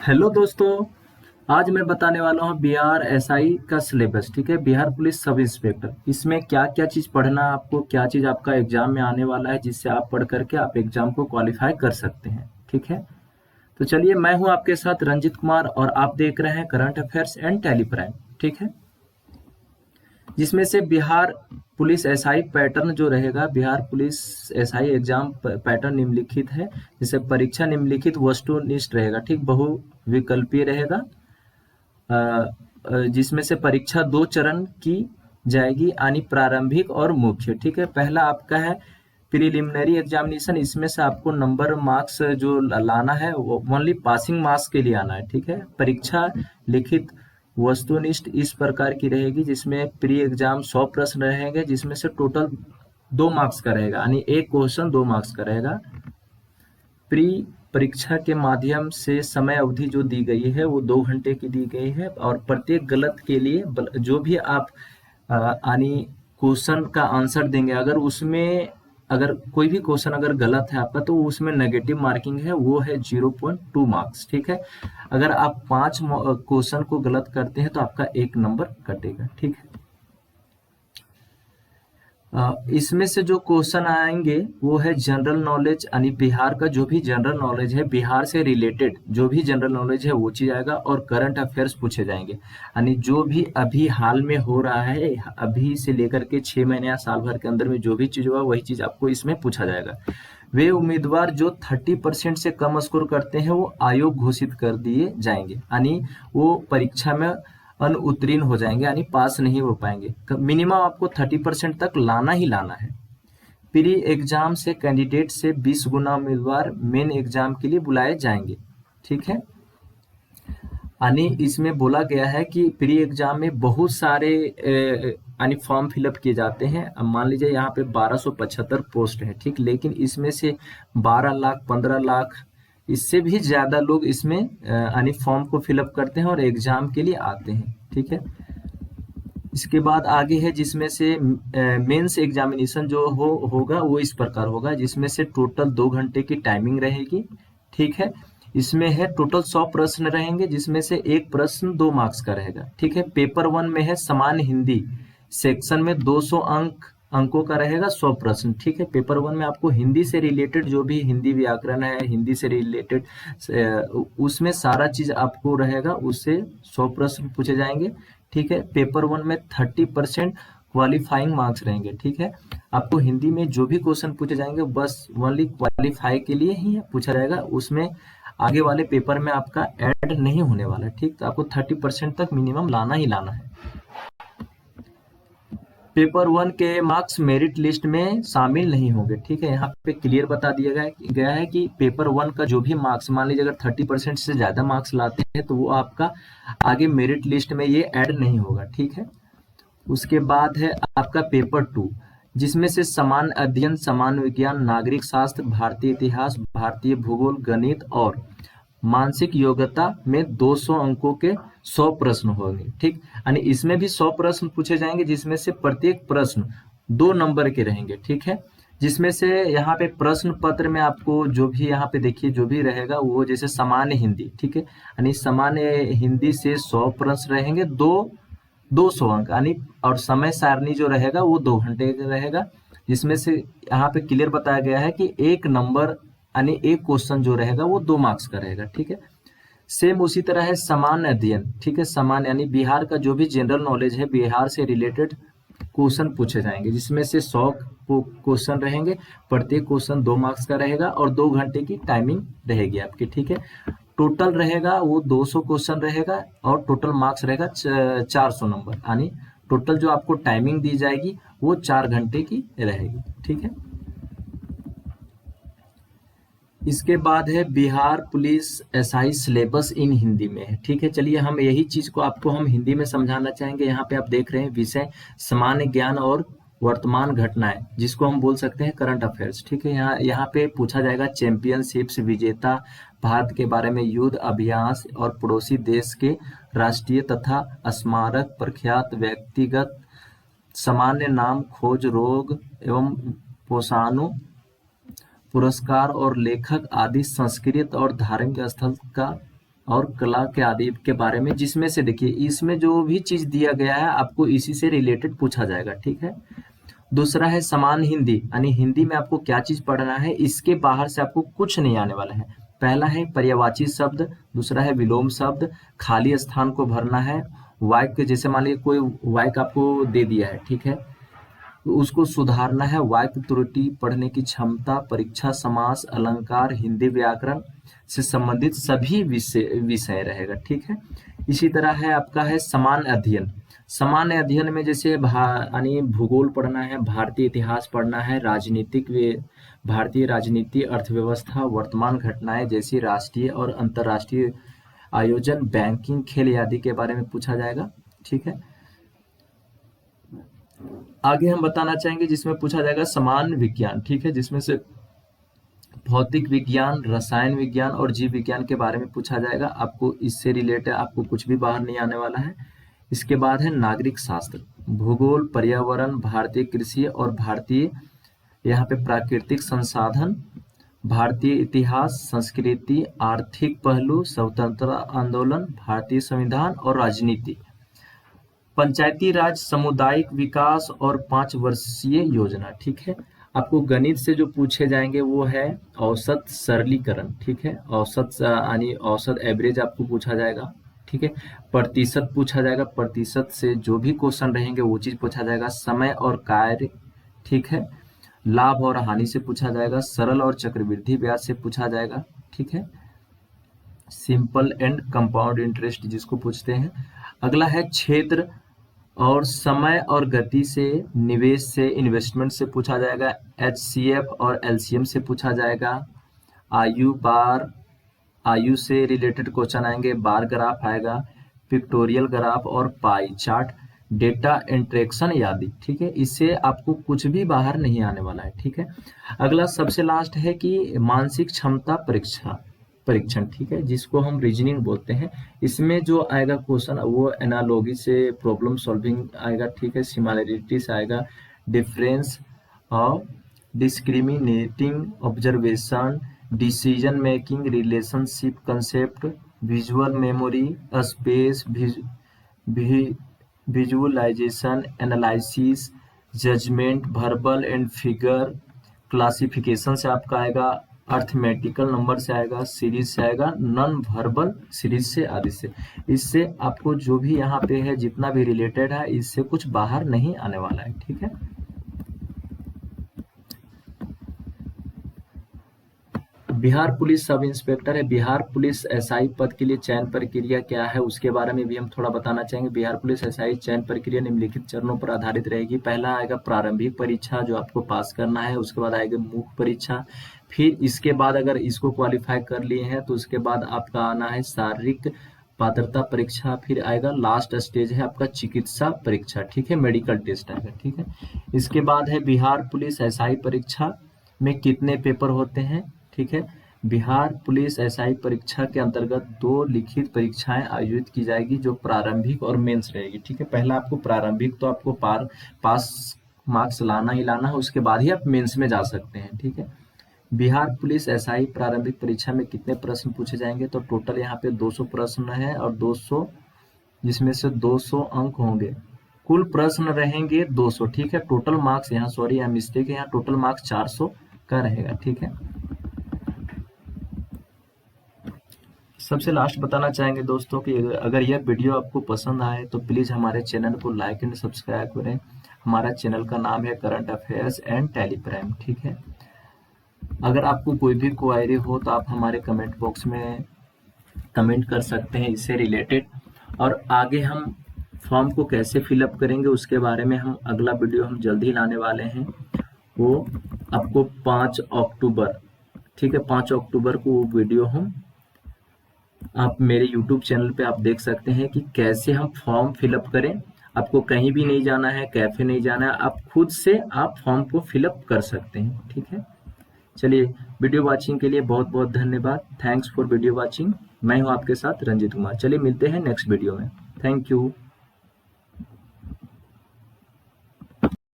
Hello दोस्तों। आज मैं बताने वाला हूँ बिहार एसआई का सिलेबस। ठीक है, बिहार पुलिस सब इंस्पेक्टर। इसमें क्या क्या चीज़ पढ़ना है आपको, क्या चीज़ आपका एग्जाम में आने वाला है, जिससे आप पढ़ करके आप एग्जाम को क्वालिफाई कर सकते हैं। ठीक है, तो चलिए, मैं हूँ आपके साथ रंजित कुमार और आप देख रहे हैं current affairs and Tally Prime. ठीक है, जिसमें से बिहार पुलिस एसआई पैटर्न जो रहेगा, Bihar police SI exam pattern निम्नलिखित है। जैसे परीक्षा निम्नलिखित वस्तुनिष्ठ रहेगा, ठीक, बहुविकल्पीय रहेगा। जिसमें से परीक्षा दो चरण की जाएगी, यानी प्रारंभिक और मुख्य। ठीक है, पहला आपका है प्रिलिमिनरी एग्जामिनेशन। इसमें से आपको नंबर मार्क्स जो लाना है वो ओनली पासिंग मार्क्स के लिए आना है। ठीक है, परीक्षा लिखित वस्तुनिष्ठ इस प्रकार की रहेगी, जिसमें प्री एग्जाम 100 प्रश्न रहेंगे, जिसमें से टोटल 2 मार्क्स का रहेगा, यानी एक क्वेश्चन 2 मार्क्स का रहेगा। प्री परीक्षा के माध्यम से समय अवधि जो दी गई है वो 2 घंटे की दी गई है, और प्रत्येक गलत के लिए जो भी आप यानी क्वेश्चन का आंसर देंगे, अगर उसमें अगर कोई भी क्वेश्चन अगर गलत है आपका, तो उसमें नेगेटिव मार्किंग है, वो है 0.2 मार्क्स। ठीक है, अगर आप 5 क्वेश्चन को गलत करते हैं तो आपका 1 नंबर कटेगा। ठीक है, इसमें से जो क्वेश्चन आएंगे वो है जनरल नॉलेज, यानी बिहार का जो भी जनरल नॉलेज है, बिहार से रिलेटेड जो भी जनरल नॉलेज है वो चीज आएगा, और करंट अफेयर्स पूछे जाएंगे, यानी जो भी अभी हाल में हो रहा है, अभी से लेकर के 6 महीने या साल भर के अंदर में जो भी चीज हुआ वही चीज आपको इसमें पूछा जाएगा। वे उम्मीदवार जो 30% से कम स्कोर करते हैं वो आयोग घोषित कर दिए जाएंगे, यानी वो परीक्षा में अनुत्तीर्ण हो जाएंगे, यानी पास नहीं हो पाएंगे। मिनिमम आपको 30% तक लाना ही लाना है। प्री एग्जाम से कैंडिडेट से 20 गुना उम्मीदवार मेन एग्जाम के लिए बुलाए जाएंगे। ठीक है, यानी इसमें बोला गया है कि प्री एग्जाम में बहुत सारे यानी फॉर्म फिलअप किए जाते हैं। अब मान लीजिए यहाँ पे 1275 पोस्ट है, ठीक, लेकिन इसमें से 12 लाख 15 लाख इससे भी ज्यादा लोग इसमें यानी फॉर्म को फिलअप करते हैं और एग्जाम के लिए आते हैं। ठीक है, इसके बाद आगे है जिसमें से मेंस एग्जामिनेशन जो होगा वो इस प्रकार होगा, जिसमें से टोटल 2 घंटे की टाइमिंग रहेगी। ठीक है, इसमें है टोटल 100 प्रश्न रहेंगे, जिसमें से एक प्रश्न 2 मार्क्स का रहेगा। ठीक है, पेपर वन में है सामान्य हिंदी सेक्शन में 200 अंकों का रहेगा, 100 प्रश्न। ठीक है, पेपर वन में आपको हिंदी से रिलेटेड जो भी हिंदी व्याकरण है, हिंदी से रिलेटेड उसमें सारा चीज आपको रहेगा, उससे 100 प्रश्न पूछे जाएंगे। ठीक है, पेपर वन में 30% क्वालिफाइंग मार्क्स रहेंगे। ठीक है, आपको हिंदी में जो भी क्वेश्चन पूछे जाएंगे बस ओनली क्वालिफाई के लिए ही पूछा जाएगा, उसमें आगे वाले पेपर में आपका ऐड नहीं होने वाला है। ठीक, तो आपको 30% तक मिनिमम लाना ही लाना है। पेपर वन के मार्क्स मेरिट लिस्ट में शामिल नहीं होंगे। ठीक है, यहाँ पे क्लियर बता दिया गया है कि पेपर वन का जो भी मार्क्स, मान लीजिए अगर 30% से ज्यादा मार्क्स लाते हैं तो वो आपका आगे मेरिट लिस्ट में ये ऐड नहीं होगा। ठीक है, उसके बाद है आपका पेपर टू, जिसमें से सामान्य अध्ययन, सामान्य विज्ञान, नागरिक शास्त्र, भारतीय इतिहास, भारतीय भूगोल, गणित और मानसिक योग्यता में 200 अंकों के 100 प्रश्न होंगे। ठीक, यानी इसमें भी 100 प्रश्न पूछे जाएंगे, जिसमें से प्रत्येक प्रश्न 2 नंबर के रहेंगे। ठीक है, जिसमें से यहाँ पे प्रश्न पत्र में आपको जो भी यहाँ पे देखिए जो भी रहेगा वो जैसे सामान्य हिंदी, ठीक है, यानी सामान्य हिंदी से 100 प्रश्न रहेंगे, 200 अंक, यानी और समय सारणी जो रहेगा वो 2 घंटे का रहेगा, जिसमें से यहाँ पे क्लियर बताया गया है कि 1 नंबर यानी एक क्वेश्चन जो रहेगा वो 2 मार्क्स का रहेगा। ठीक है, सेम उसी तरह है सामान्य अध्ययन। ठीक है, सामान्य यानी बिहार का जो भी जनरल नॉलेज है, बिहार से रिलेटेड क्वेश्चन पूछे जाएंगे, जिसमें से 100 क्वेश्चन रहेंगे, प्रत्येक क्वेश्चन 2 मार्क्स का रहेगा और 2 घंटे की टाइमिंग रहेगी आपकी। ठीक है, टोटल रहेगा वो 200 क्वेश्चन रहेगा और टोटल मार्क्स रहेगा 400 नंबर, यानी टोटल जो आपको टाइमिंग दी जाएगी वो 4 घंटे की रहेगी। ठीक है, इसके बाद है Bihar police SI syllabus in Hindi में है। ठीक है, चलिए हम यही चीज को आपको हम हिंदी में समझाना चाहेंगे। यहाँ पे आप देख रहे हैं विषय सामान्य ज्ञान और वर्तमान घटनाएं, जिसको हम बोल सकते हैं करंट अफेयर्स। ठीक है, यहाँ पे पूछा जाएगा चैंपियनशिप्स, विजेता, भारत के बारे में, युद्ध अभ्यास और पड़ोसी देश के राष्ट्रीय तथा स्मारक, प्रख्यात व्यक्तिगत, सामान्य नाम, खोज, रोग एवं पोषाणु, पुरस्कार और लेखक आदि, संस्कृत और धार्मिक स्थल का और कला के आदि के बारे में, जिसमें से देखिए इसमें जो भी चीज दिया गया है आपको इसी से रिलेटेड पूछा जाएगा, ठीक है। दूसरा है समान हिंदी, यानी हिंदी में आपको क्या चीज पढ़ना है, इसके बाहर से आपको कुछ नहीं आने वाला है। पहला है पर्यायवाची शब्द, दूसरा है विलोम शब्द, खाली स्थान को भरना है, वाक्य जैसे मान लीजिए कोई वाक्य आपको दे दिया है, ठीक है, तो उसको सुधारना है, वाक्य त्रुटि, पढ़ने की क्षमता, परीक्षा, समास, अलंकार, हिंदी व्याकरण से संबंधित सभी विषय रहेगा, ठीक है। इसी तरह है आपका है समान अध्ययन। सामान्य अध्ययन में जैसे यानी भूगोल पढ़ना है, भारतीय इतिहास पढ़ना है, भारतीय राजनीति, अर्थव्यवस्था, वर्तमान घटनाएं जैसी राष्ट्रीय और अंतर्राष्ट्रीय आयोजन, बैंकिंग, खेल आदि के बारे में पूछा जाएगा, ठीक है। आगे हम बताना चाहेंगे जिसमें पूछा जाएगा समान विज्ञान, ठीक है, जिसमें से भौतिक विज्ञान, रसायन विज्ञान और जीव विज्ञान के बारे में पूछा जाएगा। आपको इससे रिलेटेड आपको कुछ भी बाहर नहीं आने वाला है। इसके बाद है नागरिक शास्त्र, भूगोल, पर्यावरण, भारतीय कृषि और भारतीय यहाँ पे प्राकृतिक संसाधन, भारतीय इतिहास, संस्कृति, आर्थिक पहलू, स्वतंत्रता आंदोलन, भारतीय संविधान और राजनीति, पंचायती राज, सामुदायिक विकास और 5 वर्षीय योजना, ठीक है। आपको गणित से जो पूछे जाएंगे वो है औसत सरलीकरण, ठीक है, औसत यानी औसत एवरेज आपको पूछा जाएगा, ठीक है। प्रतिशत पूछा जाएगा, प्रतिशत से जो भी क्वेश्चन रहेंगे वो चीज पूछा जाएगा। समय और कार्य, ठीक है। लाभ और हानि से पूछा जाएगा, सरल और चक्रवृद्धि ब्याज से पूछा जाएगा, ठीक है। सिंपल एंड कंपाउंड इंटरेस्ट जिसको पूछते हैं। अगला है क्षेत्र और समय और गति से, निवेश से, इन्वेस्टमेंट से पूछा जाएगा। एचसीएफ और एलसीएम से पूछा जाएगा। आयु से रिलेटेड क्वेश्चन आएंगे, बार ग्राफ आएगा, पिक्टोरियल ग्राफ और पाई चार्ट, डेटा इंट्रैक्शन आदि, ठीक है। इससे आपको कुछ भी बाहर नहीं आने वाला है, ठीक है। अगला सबसे लास्ट है कि मानसिक क्षमता परीक्षण, ठीक है, जिसको हम रीजनिंग बोलते हैं। इसमें जो आएगा क्वेश्चन वो एनालॉजी से प्रॉब्लम सॉल्विंग आएगा, ठीक है, सिमिलैरिटी से आएगा, डिफरेंस और discriminating observation, decision making, relationship concept, visual memory, space, visualisation, analysis, judgement, verbal and figure, classification से आपका आएगा, अर्थमेटिकल नंबर से आएगा, सीरीज से आएगा, नॉन वर्बल सीरीज से आदि से। इससे आपको जो भी यहाँ पे है जितना भी रिलेटेड है इससे कुछ बाहर नहीं आने वाला है, ठीक है। बिहार पुलिस सब इंस्पेक्टर है, बिहार पुलिस एसआई पद के लिए चयन प्रक्रिया क्या है उसके बारे में भी हम थोड़ा बताना चाहेंगे। बिहार पुलिस एसआई चयन प्रक्रिया निम्नलिखित चरणों पर आधारित रहेगी। पहला आएगा प्रारंभिक परीक्षा जो आपको पास करना है, उसके बाद आएगा मुख्य परीक्षा, फिर इसके बाद अगर इसको क्वालिफाई कर लिए हैं तो उसके बाद आपका आना है शारीरिक पात्रता परीक्षा, फिर आएगा लास्ट स्टेज है आपका चिकित्सा परीक्षा, ठीक है, मेडिकल टेस्ट आएगा, ठीक है। इसके बाद है बिहार पुलिस एसआई परीक्षा में कितने पेपर होते हैं, ठीक है। बिहार पुलिस एसआई परीक्षा के अंतर्गत 2 लिखित परीक्षाएं आयोजित की जाएगी जो प्रारंभिक और मेंस रहेगी, ठीक है। पहला आपको प्रारंभिक तो आपको पास मार्क्स लाना ही लाना है, उसके बाद ही आप मेंस में जा सकते हैं, ठीक है। बिहार पुलिस एसआई प्रारंभिक परीक्षा में कितने प्रश्न पूछे जाएंगे, तो टोटल यहाँ पे 200 प्रश्न है और 200 जिसमें से 200 अंक होंगे, कुल प्रश्न रहेंगे 200, ठीक है। टोटल मार्क्स यहाँ सॉरी यहाँ मिस्टेक है, यहाँ टोटल मार्क्स 400 का रहेगा, ठीक है। सबसे लास्ट बताना चाहेंगे दोस्तों कि अगर यह वीडियो आपको पसंद आए तो प्लीज़ हमारे चैनल को लाइक एंड सब्सक्राइब करें। हमारा चैनल का नाम है current affairs and Tally Prime, ठीक है। अगर आपको कोई भी क्वेरी हो तो आप हमारे कमेंट बॉक्स में कमेंट कर सकते हैं इससे रिलेटेड, और आगे हम फॉर्म को कैसे फिलअप करेंगे उसके बारे में हम अगला वीडियो हम जल्दी लाने वाले हैं। वो आपको 5 अक्टूबर, ठीक है, 5 अक्टूबर को वो वीडियो हम आप मेरे YouTube चैनल पे आप देख सकते हैं कि कैसे हम फॉर्म फिलअप करें। आपको कहीं भी नहीं जाना है, कैफे नहीं जाना है, आप खुद से आप फॉर्म को फिलअप कर सकते हैं, ठीक है। चलिए, वीडियो वॉचिंग के लिए बहुत बहुत धन्यवाद। Thanks for video watching. मैं हूं आपके साथ रंजित कुमार। चलिए मिलते हैं नेक्स्ट वीडियो में। Thank you.